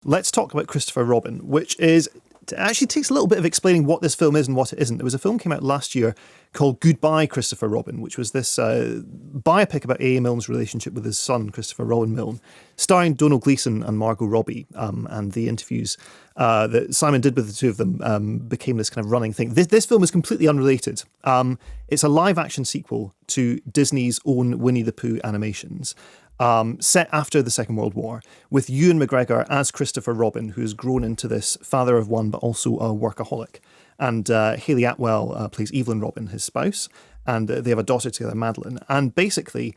Let's talk about Christopher Robin, which actually takes a little bit of explaining what this film is and what it isn't. There was a film came out last year called Goodbye, Christopher Robin, which was this biopic about A.A. Milne's relationship with his son, Christopher Robin Milne, starring Donald Gleeson and Margot Robbie. And the interviews that Simon did with the two of them became this kind of running thing. This film is completely unrelated. It's a live-action sequel to Disney's own Winnie-the-Pooh animations. Set after the Second World War, with Ewan McGregor as Christopher Robin, who's grown into this father of one, but also a workaholic. And Hayley Atwell plays Evelyn Robin, his spouse, and they have a daughter together, Madeline. And basically,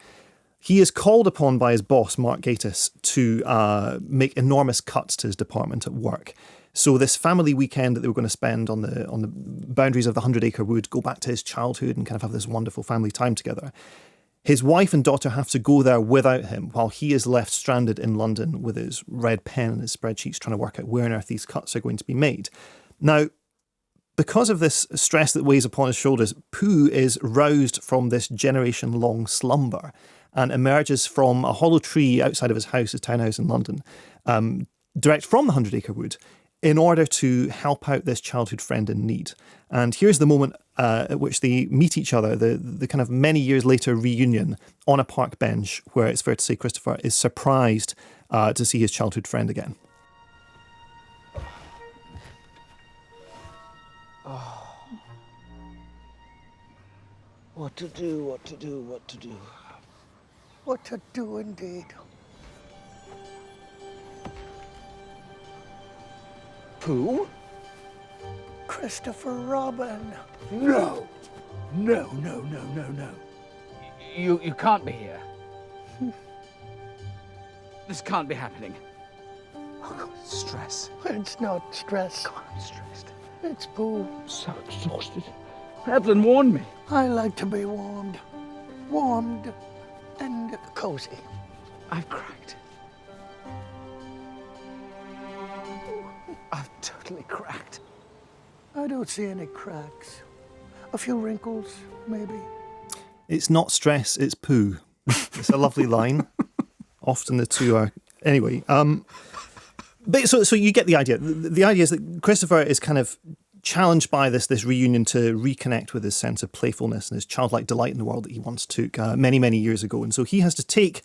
he is called upon by his boss, Mark Gatiss, to make enormous cuts to his department at work. So this family weekend that they were going to spend on the boundaries of the 100-acre wood, go back to his childhood and kind of have this wonderful family time together. His wife and daughter have to go there without him while he is left stranded in London with his red pen and his spreadsheets trying to work out where on earth these cuts are going to be made. Now, because of this stress that weighs upon his shoulders, Pooh is roused from this generation-long slumber and emerges from a hollow tree outside of his house, his townhouse in London, direct from the 100-acre wood, in order to help out this childhood friend in need. And here's the moment at which they meet each other, the kind of many years later reunion on a park bench, where it's fair to say Christopher is surprised to see his childhood friend again. Oh. What to do, what to do, what to do. What to do indeed. Pooh? Christopher Robin. No. No. You can't be here. This can't be happening. Oh, God, stress. It's not stress. God, I'm stressed. It's Pooh. I'm so exhausted. Evelyn warned me. I like to be warmed. Warmed and cozy. I've cracked. I've totally cracked. I don't see any cracks. A few wrinkles, maybe. It's not stress, it's Pooh. It's a lovely line. Often the two are... Anyway, but so you get the idea. The idea is that Christopher is kind of challenged by this reunion to reconnect with his sense of playfulness and his childlike delight in the world that he once took many, many years ago. And so he has to take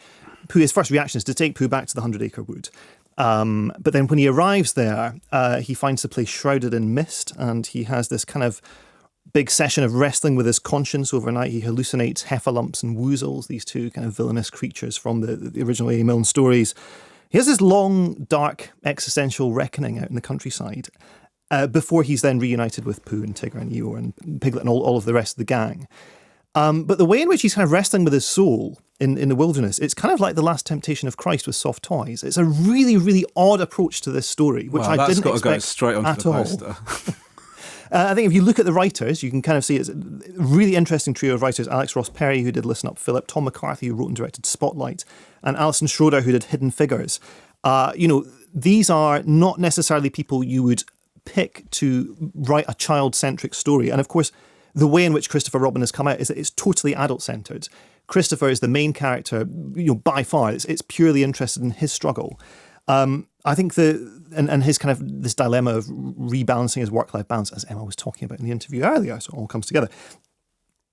Pooh, his first reaction is to take Pooh back to the 100-acre wood. But then when he arrives there, he finds the place shrouded in mist, and he has this kind of big session of wrestling with his conscience overnight. He hallucinates heffalumps and woozles, these two kind of villainous creatures from the original A. Milne stories. He has this long, dark, existential reckoning out in the countryside before he's then reunited with Pooh and Tigger and Eeyore and Piglet and all of the rest of the gang. But the way in which he's kind of wrestling with his soul in the wilderness, it's kind of like the Last Temptation of Christ with soft toys. It's a really, really odd approach to this story, which I didn't expect go straight onto at the all. poster. I think if you look at the writers, you can kind of see it's a really interesting trio of writers. Alex Ross Perry, who did Listen Up Philip, Tom McCarthy, who wrote and directed Spotlight, and Alison Schroeder, who did Hidden Figures. These are not necessarily people you would pick to write a child-centric story. And of course, the way in which Christopher Robin has come out is that it's totally adult-centred. Christopher is the main character, by far. It's purely interested in his struggle. I think and his kind of this dilemma of rebalancing his work-life balance, as Emma was talking about in the interview earlier, so it all comes together.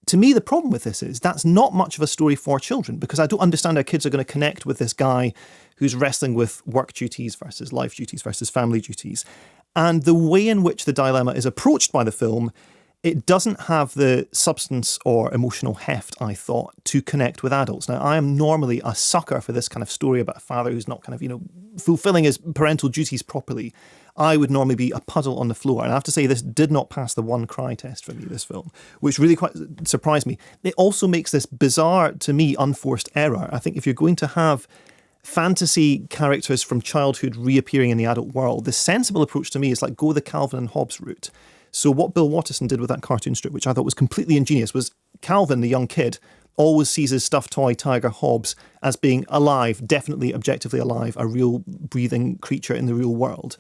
To me, the problem with this is that's not much of a story for children, because I don't understand how kids are going to connect with this guy who's wrestling with work duties versus life duties versus family duties. And the way in which the dilemma is approached by the film, it doesn't have the substance or emotional heft, I thought, to connect with adults. Now, I am normally a sucker for this kind of story about a father who's not kind of, fulfilling his parental duties properly. I would normally be a puddle on the floor. And I have to say, this did not pass the one cry test for me, this film, which really quite surprised me. It also makes this bizarre, to me, unforced error. I think if you're going to have fantasy characters from childhood reappearing in the adult world, the sensible approach to me is like go the Calvin and Hobbes route. So what Bill Watterson did with that cartoon strip, which I thought was completely ingenious, was Calvin, the young kid, always sees his stuffed toy tiger Hobbes as being alive, definitely objectively alive, a real breathing creature in the real world.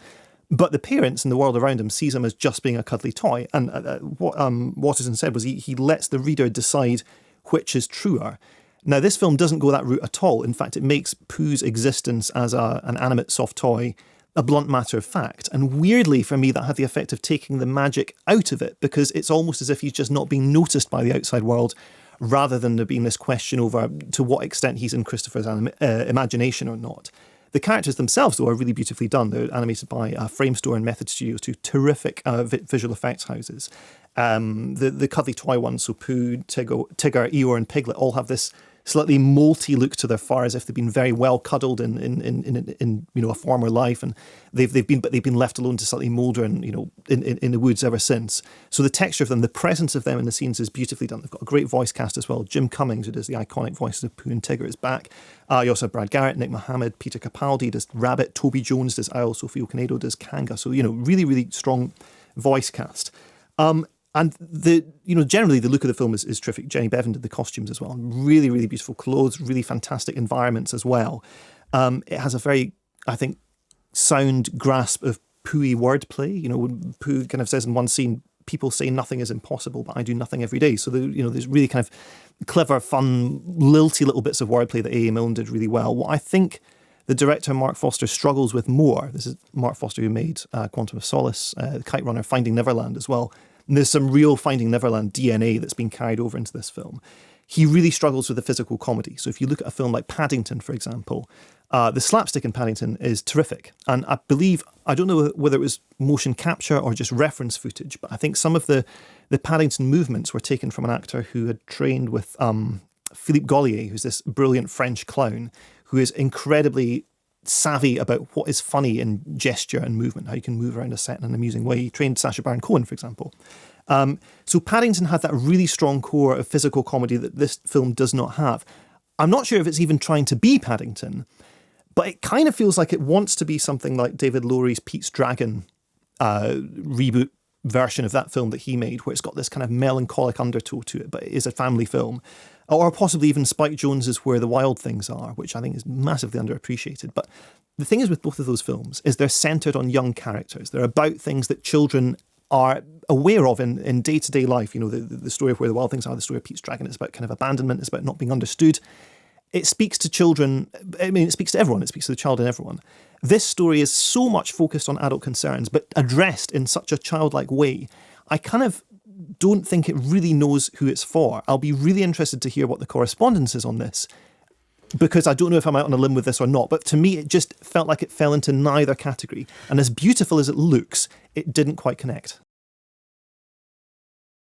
But the parents and the world around him sees him as just being a cuddly toy. And what Watterson said was he lets the reader decide which is truer. Now, this film doesn't go that route at all. In fact, it makes Pooh's existence as an animate soft toy a blunt matter of fact. And weirdly, for me, that had the effect of taking the magic out of it, because it's almost as if he's just not being noticed by the outside world, rather than there being this question over to what extent he's in Christopher's imagination or not. The characters themselves, though, are really beautifully done. They're animated by Framestore and Method Studios, two terrific visual effects houses. The cuddly toy ones, so Pooh, Tigger, Eeyore and Piglet, all have this slightly molty look to their fur, as if they've been very well cuddled in a former life, and they've been left alone to slightly moulder and in the woods ever since. So the texture of them, the presence of them in the scenes is beautifully done. They've got a great voice cast as well. Jim Cummings, who does the iconic voices of Pooh and Tigger, is back. You also have Brad Garrett, Nick Mohammed, Peter Capaldi does Rabbit, Toby Jones does Owl, Sophie Okonedo does Kanga. So really, really strong voice cast. And generally the look of the film is terrific. Jenny Bevan did the costumes as well. Really, really beautiful clothes, really fantastic environments as well. It has a very, I think, sound grasp of Pooh-y wordplay. When Pooh kind of says in one scene, people say nothing is impossible, but I do nothing every day. So, there's really kind of clever, fun, lilty little bits of wordplay that A.A. Milne did really well. What I think the director, Mark Foster, struggles with more, this is Mark Foster who made Quantum of Solace, Kite Runner, Finding Neverland as well. And there's some real Finding Neverland DNA that's been carried over into this film. He really struggles with the physical comedy. So if you look at a film like Paddington, for example, the slapstick in Paddington is terrific. And I don't know whether it was motion capture or just reference footage, but I think some of the Paddington movements were taken from an actor who had trained with Philippe Gaulier, who's this brilliant French clown, who is incredibly savvy about what is funny in gesture and movement, how you can move around a set in an amusing way. He trained Sacha Baron Cohen, for example. So Paddington had that really strong core of physical comedy that this film does not have. I'm not sure if it's even trying to be Paddington, but it kind of feels like it wants to be something like David Lowry's Pete's Dragon reboot version of that film that he made, where it's got this kind of melancholic undertow to it, but it is a family film. Or possibly even Spike Jonze's Where the Wild Things Are, which I think is massively underappreciated. But the thing is with both of those films is they're centred on young characters. They're about things that children are aware of in day-to-day life. The story of Where the Wild Things Are, the story of Pete's Dragon, it's about kind of abandonment, it's about not being understood. It speaks to children, it speaks to everyone, it speaks to the child in everyone. This story is so much focused on adult concerns, but addressed in such a childlike way. I kind of don't think it really knows who it's for. I'll be really interested to hear what the correspondence is on this, because I don't know if I'm out on a limb with this or not, but to me it just felt like it fell into neither category. And as beautiful as it looks, it didn't quite connect.